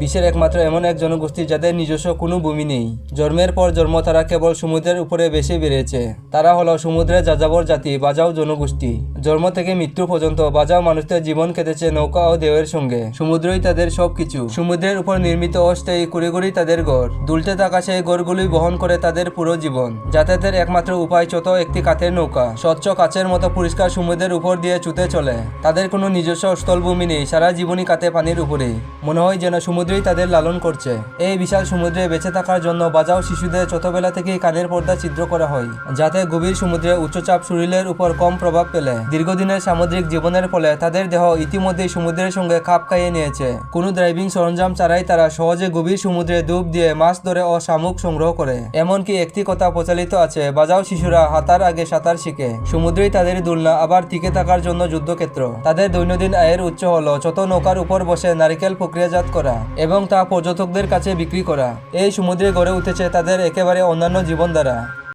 বিশ্বের একমাত্র এমন এক জনগোষ্ঠী যাদের নিজস্ব কোনো ভূমি নেই। জন্মের পর জন্ম তারা কেবল সমুদ্রের উপরে বেশি বেড়েছে। তারা হলো সমুদ্রের যাযাবর জাতি বাজাও জনগোষ্ঠী। জন্ম থেকে মৃত্যু পর্যন্ত বাজাও মানুষদের জীবন কেটেছে নৌকা ও ঢেউয়ের সঙ্গে। সমুদ্রই তাদের সবকিছু। সমুদ্রের উপর নির্মিত অস্থায়ী কুড়িগুড়ি তাদের ঘর। দুলতে থাকা সেই ঘরগুলি বহন করে তাদের পুরো জীবন। যাতায়াতের একমাত্র উপায় ছোট একটি কাঠের নৌকা, স্বচ্ছ কাচের মতো পরিষ্কার সমুদ্রের উপর দিয়ে ছুটে চলে। তাদের কোনো নিজস্ব স্থলভূমি নেই, সারা জীবনই কাটে পানির উপরেই। মনে হয় যেন সমুদ্রই তাদের লালন করছে। এই বিশাল সমুদ্রে বেঁচে থাকার জন্য বাজাও শিশুদের ছোটবেলা থেকেই কানের পর্দা ছিদ্র করা হয়, যাতে গভীর সমুদ্রে উচ্চচাপ শরীরের উপর কম প্রভাব ফেলে। দীর্ঘদিনের সামুদ্রিক জীবনের ফলে তাদের দেহ ইতিমধ্যেই সমুদ্রের সঙ্গে খাপ খাইয়ে নিয়েছে। কোনো ড্রাইভিং সরঞ্জাম ছাড়াই তারা সহজে গভীর সমুদ্রে ডুব দিয়ে মাছ ধরে ও শামুক সংগ্রহ করে। এমনকি একটি কথা প্রচলিত আছে, বাজাও শিশুরা হাঁটার আগে সাঁতার শিখে। সমুদ্রেই তাদের দুলনা, আবার টিকে থাকার জন্য যুদ্ধক্ষেত্র। তাদের দৈনন্দিন আয়ের উৎস হলো ছোট নৌকার উপর বসে নারিকেল প্রক্রিয়াজাত করা এবং তা পর্যটকদের কাছে বিক্রি করা। এই সমুদ্রে গড়ে উঠেছে তাদের একেবারে অন্যান্য জীবনধারা।